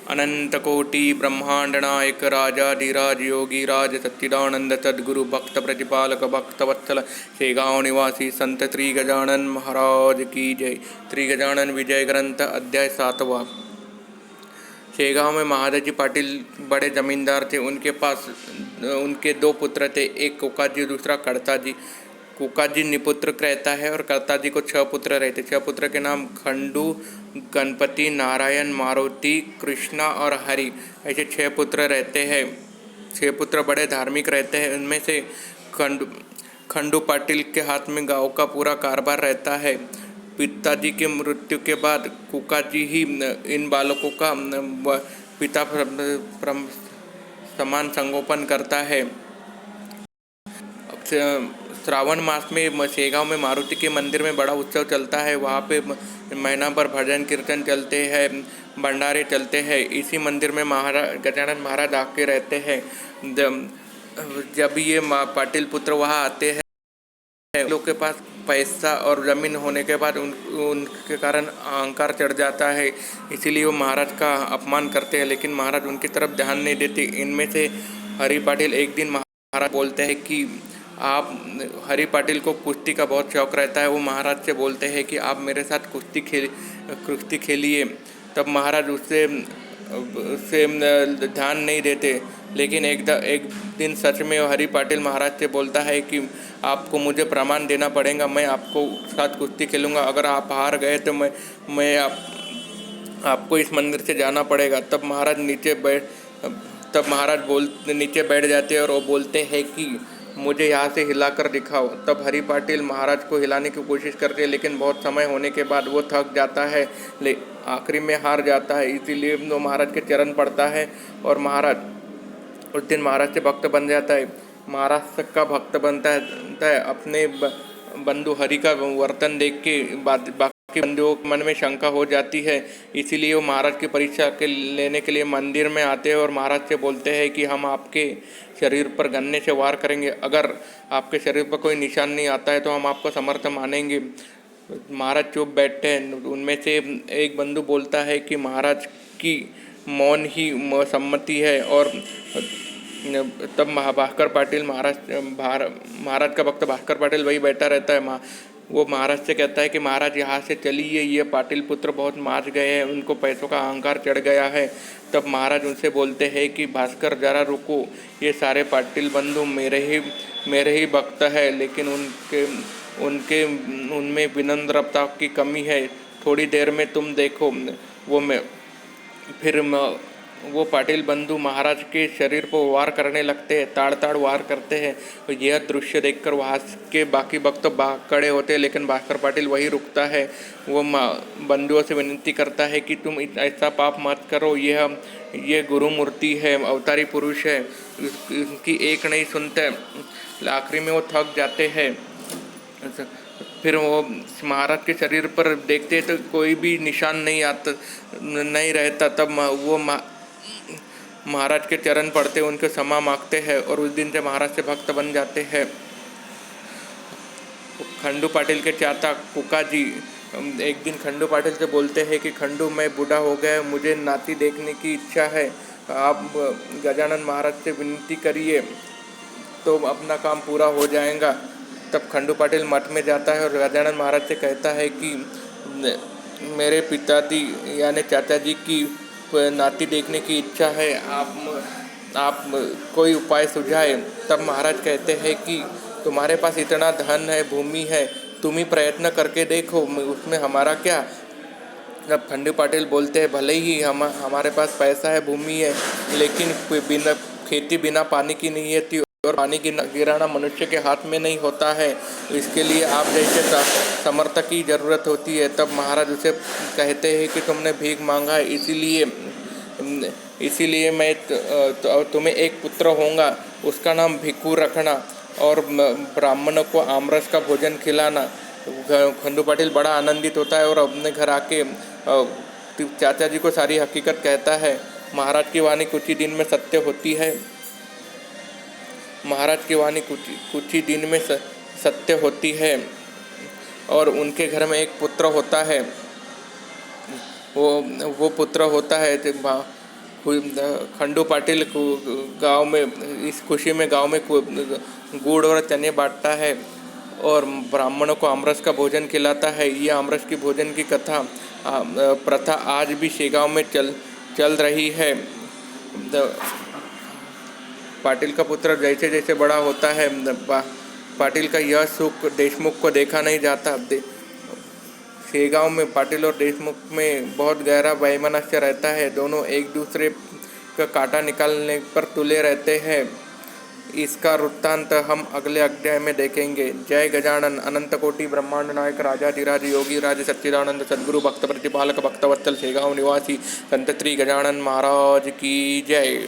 अनंतकोटि ब्रह्मांड नायक राजाधिराज योगीराज सच्चिदानंद सद्गुरु भक्त प्रतिपालक भक्तवत्सल शेगांव निवासी संत श्री गजानन महाराज की जय। श्री गजानन विजय ग्रंथ अध्याय 7वां। शेगांव में महादाजी पाटिल बड़े जमींदार थे। उनके पास उनके 2 पुत्र थे, एक कोकाजी दूसरा करताजी। कोकाजी निपुत्र रहता है और करताजी को 6 पुत्र रहते। 6 पुत्र के नाम खंडू, गणपति, नारायण, मारुति, कृष्णा और हरि, ऐसे 6 पुत्र रहते हैं। 6 पुत्र बड़े धार्मिक रहते हैं। उनमें से खंडू पाटिल के हाथ में गांव का पूरा कारोबार रहता है। पिताजी के मृत्यु के बाद कोकाजी ही इन बालकों का पिता समान संगोपन करता है। श्रावण मास में शेगांव में मारुति के मंदिर में बड़ा उत्सव चलता है। वहाँ पे महीना भर भजन कीर्तन चलते हैं, भंडारे चलते हैं। इसी मंदिर में गजानन महाराज आके रहते हैं। जब ये पाटिल पुत्र वहाँ आते हैं, लोग के पास पैसा और ज़मीन होने के बाद उनके कारण अहंकार चढ़ जाता है, इसीलिए वो महाराज का अपमान करते हैं, लेकिन महाराज उनकी तरफ ध्यान नहीं देते। इनमें से हरि पाटिल एक दिन महाराज बोलते हैं कि आप हरि पाटिल को कुश्ती का बहुत शौक़ रहता है। वो महाराज से बोलते हैं कि आप मेरे साथ कुश्ती खेलिए। तब महाराज उससे ध्यान नहीं देते, लेकिन एक दिन सच में हरि पाटिल महाराज से बोलता है कि आपको मुझे प्रमाण देना पड़ेगा, मैं आपको साथ कुश्ती खेलूँगा। अगर आप हार गए तो मैं आपको इस मंदिर से जाना पड़ेगा। तब महाराज नीचे बैठ जाते हैं और वो बोलते हैं कि मुझे यहाँ से हिलाकर दिखाओ। तब हरि पाटिल महाराज को हिलाने की कोशिश करते हैं, लेकिन बहुत समय होने के बाद वो थक जाता है, आखिरी में हार जाता है। इसीलिए वो महाराज के चरण पड़ता है और महाराज उस दिन महाराज से भक्त बन जाता है। महाराज का भक्त बनता है। अपने बंधु हरि का वर्तन देख के बाकी बंधुओं के मन में शंका हो जाती है, इसीलिए वो महाराज की परीक्षा लेने के लिए मंदिर में आते हैं और महाराज से बोलते हैं कि हम आपके शरीर पर गन्ने से वार करेंगे। अगर आपके शरीर पर कोई निशान नहीं आता है तो हम आपको समर्थ मानेंगे। महाराज चुप बैठते हैं। उनमें से एक बंधु बोलता है कि महाराज की मौन ही सम्मति है। और तब भास्कर पाटिल महाराज का भक्त भास्कर पाटिल वही बैठा रहता है। वो महाराज से कहता है कि महाराज यहाँ से चलिए, ये पाटिल पुत्र बहुत माच गए हैं, उनको पैसों का अहंकार चढ़ गया है। तब महाराज उनसे बोलते हैं कि भास्कर जरा रुको, ये सारे पाटिल बंधु मेरे ही भक्त है, लेकिन उनमें विनम्रता की कमी है। थोड़ी देर में तुम देखो, वो पाटिल बंधु महाराज के शरीर पर वार करने लगते हैं, ताड़ वार करते हैं। तो यह दृश्य देखकर वहाँ के बाकी भक्त खड़े होते हैं, लेकिन भास्कर पाटिल वही रुकता है। वो बंधुओं से विनती करता है कि तुम ऐसा पाप मत करो, ये गुरु मूर्ति है, अवतारी पुरुष है, उनकी एक नहीं सुनते। आखिरी में वो थक जाते हैं। फिर वो महाराज के शरीर पर देखते तो कोई भी निशान नहीं रहता। तब वो महाराज के चरण पड़ते, उनके क्षमा मांगते हैं और उस दिन से महाराज से भक्त बन जाते हैं। खंडू पाटिल के चाचा कोकाजी एक दिन खंडू पाटिल से बोलते हैं कि खंडू, मैं बूढ़ा हो गया, मुझे नाती देखने की इच्छा है, आप गजानन महाराज से विनती करिए तो अपना काम पूरा हो जाएगा। तब खंडू पाटिल मठ में जाता है और गजानन महाराज से कहता है कि मेरे पिताजी यानी चाचा जी की नाती देखने की इच्छा है, आप कोई उपाय सुझाए। तब महाराज कहते हैं कि तुम्हारे पास इतना धन है, भूमि है, तुम ही प्रयत्न करके देखो, उसमें हमारा क्या। जब खंडू पाटिल बोलते हैं भले ही हमारे पास पैसा है, भूमि है, लेकिन खेती बिना पानी की नहीं है और पानी गिराना मनुष्य के हाथ में नहीं होता है, इसके लिए आप जैसे समर्थक की ज़रूरत होती है। तब महाराज उसे कहते हैं कि तुमने भीख मांगा है, इसीलिए मैं तुम्हें एक पुत्र होगा, उसका नाम भिक्खू रखना और ब्राह्मणों को आमरस का भोजन खिलाना। खंडू पाटिल बड़ा आनंदित होता है और अपने घर आके चाचा जी को सारी हकीकत कहता है। महाराज की वाणी कुछ ही दिन में सत्य होती है। महाराज की वाणी कुछ ही दिन में सत्य होती है और उनके घर में एक पुत्र होता है। वो पुत्र होता है खंडू पाटिल को गांव में इस खुशी में गांव में गुड़ और चने बांटता है और ब्राह्मणों को आमरस का भोजन खिलाता है। यह आमरस की भोजन की प्रथा आज भी शेगांव में चल रही है। पाटिल का पुत्र जैसे जैसे बड़ा होता है, पाटिल का यह सुख देशमुख को देखा नहीं जाता। शेगांव में पाटिल और देशमुख में बहुत गहरा वैमनस्य रहता है। दोनों एक दूसरे का कांटा निकालने पर तुले रहते हैं। इसका वृत्तांत हम अगले अध्याय में देखेंगे। जय गजानन अनंत कोटि ब्रह्मांड नायक राजाधिराज योगी राज सच्चिदानंद सद्गुरु भक्त प्रतिपालक भक्तवत्सल शेगांव निवासी संत श्री गजानन महाराज की जय।